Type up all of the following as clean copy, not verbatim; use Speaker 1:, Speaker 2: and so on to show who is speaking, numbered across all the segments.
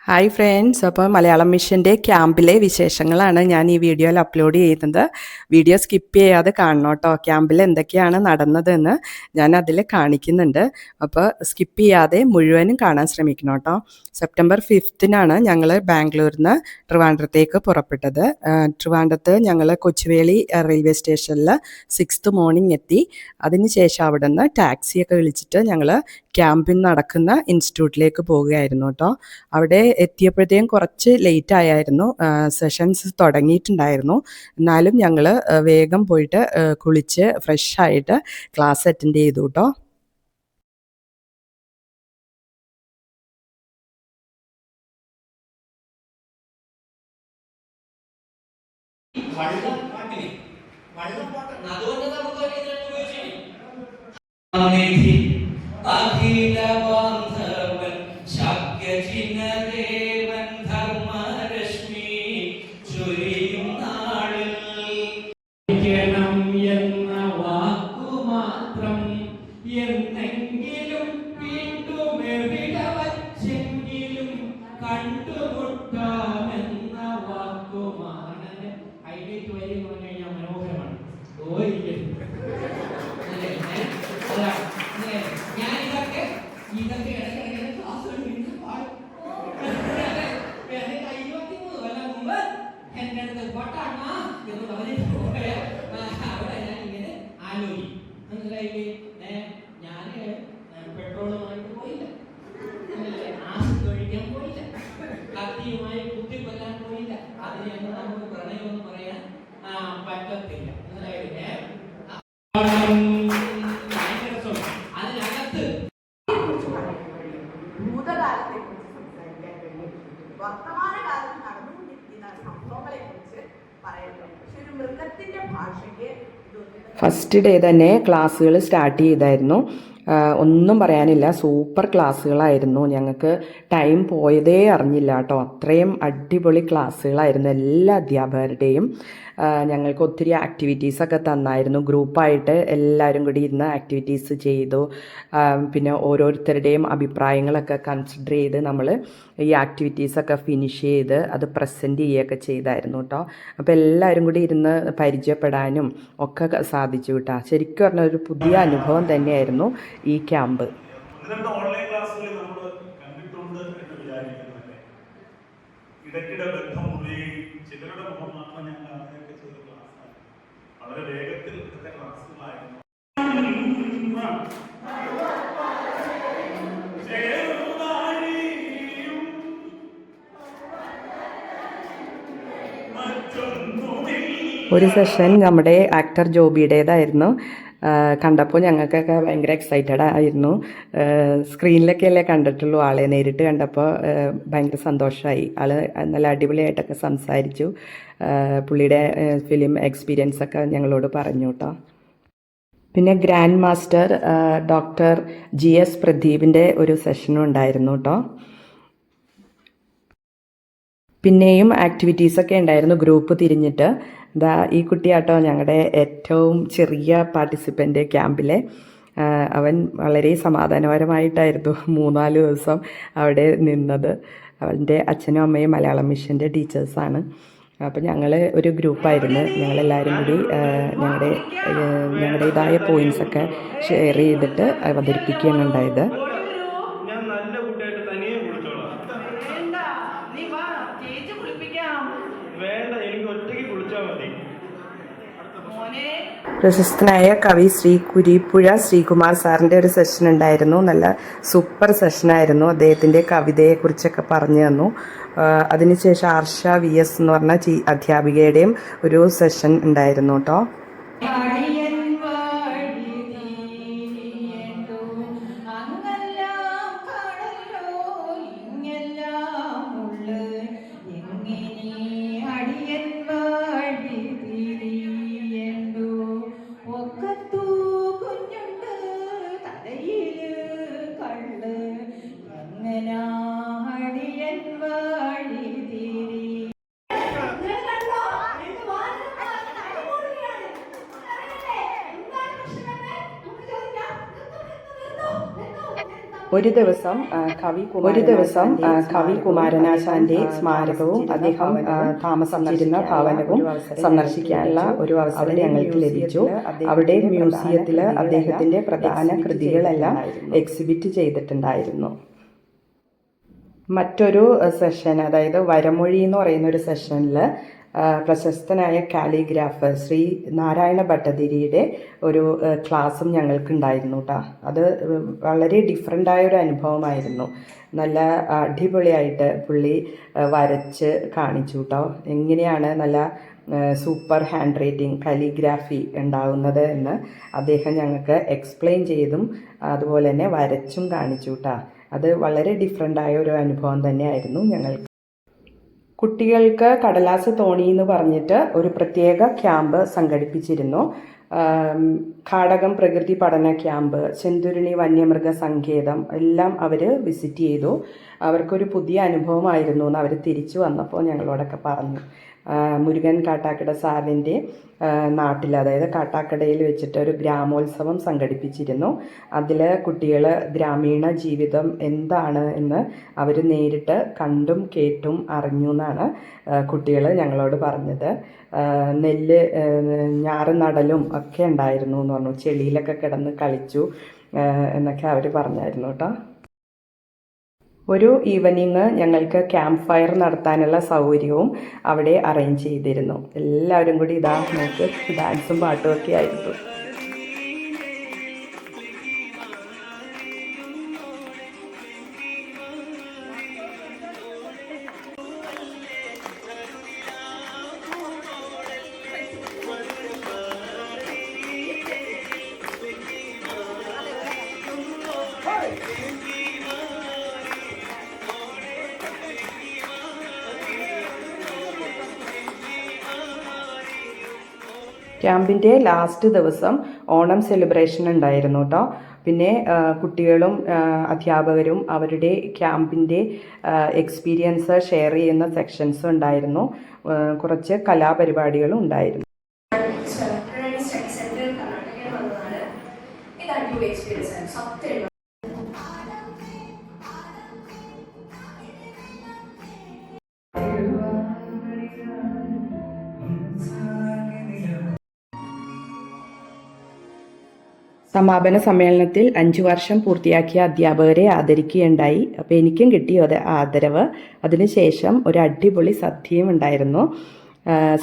Speaker 1: Hi friends, അപ്പോൾ മലയാളം മിഷൻ്റെ ക്യാമ്പിലെ വിശേഷങ്ങളാണ് ഞാൻ ഈ വീഡിയോയിൽ അപ്ലോഡ് ചെയ്യുന്നത്. വീഡിയോ സ്കിപ്പ് ചെയ്യാതെ കാണണം കേട്ടോ. ക്യാമ്പിൽ എന്തൊക്കെയാണ് നടന്നതെന്ന് ഞാൻ അതിൽ കാണിക്കുന്നുണ്ട്. അപ്പോൾ സ്കിപ്പ് ചെയ്യാതെ മുഴുവനും കാണാൻ ശ്രമിക്കണം കേട്ടോ. സെപ്റ്റംബർ 5-നാണ് ഞങ്ങൾ ബാംഗ്ലൂരിൽ നിന്ന് ട്രിവാൻഡ്രത്തേക്ക് പുറപ്പെട്ടത്. ട്രിവാൻഡ്രത്ത് ഞങ്ങൾ കൊച്ചുവേളി റെയിൽവേ സ്റ്റേഷനിൽ 6th മോർണിംഗ് എത്തി. അതിനുശേഷം അവിടെ നിന്ന് ടാക്സിയൊക്കെ വിളിച്ചിട്ട് ഞങ്ങൾ ക്യാമ്പിൽ നടക്കുന്ന ഇൻസ്റ്റിറ്റ്യൂട്ടിലേക്ക് പോവുകയായിരുന്നു കേട്ടോ. അവിടെ എത്തിയപ്പോഴത്തേക്കും കുറച്ച് ലേറ്റ് ആയായിരുന്നു. സെഷൻസ് തുടങ്ങിയിട്ടുണ്ടായിരുന്നു. എന്നാലും ഞങ്ങൾ വേഗം പോയിട്ട് കുളിച്ച് ഫ്രഷായിട്ട് ക്ലാസ് അറ്റൻഡ് ചെയ്തു കേട്ടോ.
Speaker 2: വർത്തമാനകാലത്ത് നടന്നുകൊണ്ടിരിക്കുന്ന സംഭവങ്ങളെ കുറിച്ച് പറയുന്നത്. പക്ഷെ ഒരു മൃഗത്തിന്റെ ഭാഷയ്ക്ക്
Speaker 1: ഫസ്റ്റ് ഡേ തന്നെ ക്ലാസ്സുകൾ സ്റ്റാർട്ട് ചെയ്തായിരുന്നു. ഒന്നും പറയാനില്ല, സൂപ്പർ ക്ലാസ്സുകളായിരുന്നു. ഞങ്ങൾക്ക് ടൈം പോയതേ അറിഞ്ഞില്ല കേട്ടോ. അത്രയും അടിപൊളി ക്ലാസ്സുകളായിരുന്നു എല്ലാ അധ്യാപകരുടെയും. ഞങ്ങൾക്ക് ഒത്തിരി ആക്ടിവിറ്റീസൊക്കെ തന്നായിരുന്നു. ഗ്രൂപ്പായിട്ട് എല്ലാവരും കൂടി ഇരുന്ന് ആക്ടിവിറ്റീസ് ചെയ്തു. പിന്നെ ഓരോരുത്തരുടെയും അഭിപ്രായങ്ങളൊക്കെ കൺസിഡർ ചെയ്ത് നമ്മൾ ഈ ആക്ടിവിറ്റീസൊക്കെ ഫിനിഷ് ചെയ്ത് അത് പ്രസൻറ്റ് ചെയ്യുകയൊക്കെ ചെയ്തായിരുന്നു കേട്ടോ. അപ്പോൾ എല്ലാവരും കൂടി ഇരുന്ന് പരിചയപ്പെടാനും ഒക്കെ സാധിച്ചു കേട്ടോ. ശരിക്കും പറഞ്ഞാൽ ഒരു പുതിയ അനുഭവം തന്നെയായിരുന്നു ഈ ക്യാമ്പ്.
Speaker 3: ഇടയ്ക്കിടെ ബന്ധം മുറിയുകയും ചിലരുടെ മുഖം മാത്രം ഞാൻ കാണുകയൊക്കെ ചെയ്ത ക്ലാസ്സാണ്. വളരെ വേഗത്തിൽ ഇന്നത്തെ ക്ലാസ്സുകളായിരുന്നു.
Speaker 1: ഒരു സെഷൻ നമ്മുടെ ആക്ടർ ജോബിയുടേതായിരുന്നു. കണ്ടപ്പോൾ ഞങ്ങൾക്കൊക്കെ ഭയങ്കര എക്സൈറ്റഡ് ആയിരുന്നു. സ്ക്രീനിലൊക്കെ അല്ലേ കണ്ടിട്ടുള്ളൂ, ആളെ നേരിട്ട് കണ്ടപ്പോൾ ഭയങ്കര സന്തോഷമായി. ആൾ നല്ല അടിപൊളിയായിട്ടൊക്കെ സംസാരിച്ചു. പുള്ളിയുടെ ഫിലിം എക്സ്പീരിയൻസൊക്കെ ഞങ്ങളോട് പറഞ്ഞു കേട്ടോ. പിന്നെ ഗ്രാൻഡ് മാസ്റ്റർ ഡോക്ടർ GS പ്രദീപിൻ്റെ ഒരു സെഷനും ഉണ്ടായിരുന്നു കേട്ടോ. പിന്നെയും ആക്ടിവിറ്റീസൊക്കെ ഉണ്ടായിരുന്നു ഗ്രൂപ്പ് തിരിഞ്ഞിട്ട്. ഈ കുട്ടിയാട്ടോ ഞങ്ങളുടെ ഏറ്റവും ചെറിയ പാർട്ടിസിപ്പൻ്റ് ക്യാമ്പിലെ. അവൻ വളരെ സമാധാനപരമായിട്ടായിരുന്നു 3-4 ദിവസം അവിടെ നിന്നത്. അവൻ്റെ അച്ഛനും അമ്മയും മലയാളം മിഷൻ്റെ ടീച്ചേഴ്സാണ്. അപ്പോൾ ഞങ്ങൾ ഒരു ഗ്രൂപ്പായിരുന്നു. ഞങ്ങളെല്ലാവരും കൂടി ഞങ്ങളുടേതായ പോയിൻറ്റ്സൊക്കെ ഷെയർ ചെയ്തിട്ട് അവതരിപ്പിക്കുകയാണ് ഉണ്ടായത്. പ്രശസ്തനായ കവി ശ്രീ കുരീപ്പുഴ ശ്രീകുമാർ സാറിൻ്റെ ഒരു സെഷൻ ഉണ്ടായിരുന്നു. നല്ല സൂപ്പർ സെഷനായിരുന്നു. അദ്ദേഹത്തിൻ്റെ കവിതയെക്കുറിച്ചൊക്കെ പറഞ്ഞു തന്നു. അതിനുശേഷം ആർഷ VS എന്ന് പറഞ്ഞ അധ്യാപികയുടെയും ഒരു സെഷൻ ഉണ്ടായിരുന്നു കേട്ടോ. ഒരു ദിവസം കവി കുമാരനാശാന്റെ സ്മാരകവും അദ്ദേഹം താമസിച്ചിരുന്ന ഭവനവും സന്ദർശിക്കാനുള്ള ഒരു അവസരം ഞങ്ങൾക്ക് ലഭിച്ചു. അവിടെ മ്യൂസിയത്തിൽ അദ്ദേഹത്തിന്റെ പ്രധാന കൃതികളെല്ലാം എക്സിബിറ്റ് ചെയ്തിട്ടുണ്ടായിരുന്നു. മറ്റൊരു സെഷൻ, അതായത് വരമൊഴി എന്ന് പറയുന്ന ഒരു സെഷനിൽ പ്രശസ്തനായ കാലിഗ്രാഫർ ശ്രീ നാരായണ ഭട്ടതിരിയുടെ ഒരു ക്ലാസ്സും ഞങ്ങൾക്കുണ്ടായിരുന്നു കേട്ടോ. അത് വളരെ ഡിഫറെൻ്റായ ഒരു അനുഭവമായിരുന്നു. നല്ല അടിപൊളിയായിട്ട് പുള്ളി വരച്ച് കാണിച്ചു കേട്ടോ. എങ്ങനെയാണ് നല്ല സൂപ്പർ ഹാൻഡ് റൈറ്റിംഗ് കാലിഗ്രാഫി ഉണ്ടാവുന്നത് എന്ന് അദ്ദേഹം ഞങ്ങൾക്ക് എക്സ്പ്ലെയിൻ ചെയ്തും അതുപോലെ തന്നെ വരച്ചും കാണിച്ചു കേട്ടോ. അത് വളരെ ഡിഫറെൻ്റായ ഒരു അനുഭവം തന്നെയായിരുന്നു ഞങ്ങൾക്ക്. കുട്ടികൾക്ക് കടലാസ് തോണി എന്ന് പറഞ്ഞിട്ട് ഒരു പ്രത്യേക ക്യാമ്പ് സംഘടിപ്പിച്ചിരുന്നു. കാടകം പ്രകൃതി പഠന ക്യാമ്പ്, ചെന്തുരുണി വന്യമൃഗ സങ്കേതം എല്ലാം അവർ വിസിറ്റ് ചെയ്തു. അവർക്കൊരു പുതിയ അനുഭവമായിരുന്നു എന്ന് അവർ തിരിച്ചു വന്നപ്പോൾ ഞങ്ങളോടൊക്കെ പറഞ്ഞു. മുരുകൻ കാട്ടാക്കട സാറിൻ്റെ നാട്ടിൽ, അതായത് കാട്ടാക്കടയിൽ വെച്ചിട്ട് ഒരു ഗ്രാമോത്സവം സംഘടിപ്പിച്ചിരുന്നു. അതിൽ കുട്ടികൾ ഗ്രാമീണ ജീവിതം എന്താണ് എന്ന് അവർ നേരിട്ട് കണ്ടും കേട്ടും അറിഞ്ഞു എന്നാണ് കുട്ടികൾ ഞങ്ങളോട് പറഞ്ഞത്. നെല്ല് ഞാറ് നടലും ഒക്കെ ഉണ്ടായിരുന്നു എന്ന് പറഞ്ഞു. ചെളിയിലൊക്കെ കിടന്ന് കളിച്ചു എന്നൊക്കെ അവർ പറഞ്ഞായിരുന്നു കേട്ടോ. ഒരു ഈവനിങ് ഞങ്ങൾക്ക് ക്യാമ്പ് ഫയർ നടത്താനുള്ള സൗകര്യവും അവിടെ അറേഞ്ച് ചെയ്തിരുന്നു. എല്ലാവരും കൂടി ഇതാ നമുക്ക് ഡാൻസും പാട്ടും ഒക്കെ ആയിരുന്നു. ക്യാമ്പിൻ്റെ ലാസ്റ്റ് ദിവസം ഓണം സെലിബ്രേഷൻ ഉണ്ടായിരുന്നു കേട്ടോ. പിന്നെ കുട്ടികളും അധ്യാപകരും അവരുടെ ക്യാമ്പിൻ്റെ എക്സ്പീരിയൻസ് ഷെയർ ചെയ്യുന്ന സെക്ഷൻസും ഉണ്ടായിരുന്നു. കുറച്ച് കലാപരിപാടികളും ഉണ്ടായിരുന്നു. സമാപന സമ്മേളനത്തിൽ 5 വർഷം പൂർത്തിയാക്കിയ അധ്യാപകരെ ആദരിക്കുകയുണ്ടായി. അപ്പോൾ എനിക്കും കിട്ടിയ ആദരവ്. അതിനുശേഷം ഒരു അടിപൊളി സദ്യയും ഉണ്ടായിരുന്നു.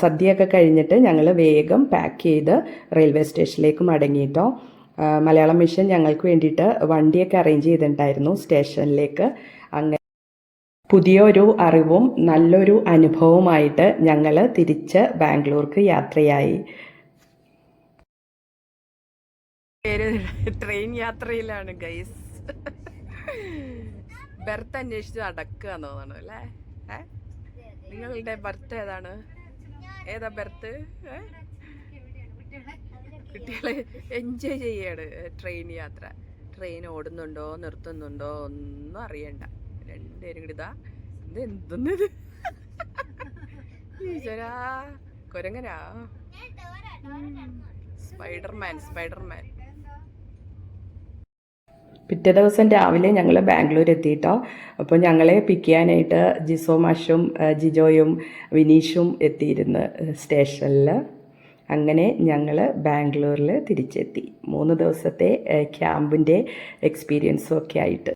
Speaker 1: സദ്യയൊക്കെ കഴിഞ്ഞിട്ട് ഞങ്ങൾ വേഗം പാക്ക് ചെയ്ത് റെയിൽവേ സ്റ്റേഷനിലേക്ക് മടങ്ങിയിട്ടോ. മലയാളം മിഷൻ ഞങ്ങൾക്ക് വേണ്ടിയിട്ട് വണ്ടിയൊക്കെ അറേഞ്ച് ചെയ്തിട്ടുണ്ടായിരുന്നു സ്റ്റേഷനിലേക്ക്. അങ്ങനെ പുതിയൊരു അറിവും നല്ലൊരു അനുഭവമായിട്ട് ഞങ്ങൾ തിരിച്ച് ബാംഗ്ലൂർക്ക് യാത്രയായി. ട്രെയിൻ യാത്രയിലാണ് ഗൈസ്. ബെർത്ത് അന്വേഷിച്ച് നടക്കുക തോന്നണം അല്ലേ? നിങ്ങളുടെ ബെർത്ത് ഏതാണ്? ഏതാ ബെർത്ത്? കുട്ടികളെ എൻജോയ് ചെയ്യാണ് ട്രെയിൻ യാത്ര. ട്രെയിൻ ഓടുന്നുണ്ടോ നിർത്തുന്നുണ്ടോ ഒന്നും അറിയണ്ട. രണ്ടുപേരും കൂടി ഇതാ എന്തെന്നത് ഈശ്വരാ, കൊരങ്ങനാ, സ്പൈഡർമാൻ. പിറ്റേ ദിവസം രാവിലെ ഞങ്ങൾ ബാംഗ്ലൂർ എത്തിയിട്ടോ. അപ്പോൾ ഞങ്ങളെ പിക്ക് ചെയ്യാനായിട്ട് ജിസോ മാഷും ജിജോയും വിനീഷും എത്തിയിരുന്നു സ്റ്റേഷനിൽ. അങ്ങനെ ഞങ്ങൾ ബാംഗ്ലൂരിൽ തിരിച്ചെത്തി. 3 ദിവസത്തെ ക്യാമ്പിൻ്റെ എക്സ്പീരിയൻസും ഒക്കെ ആയിട്ട്.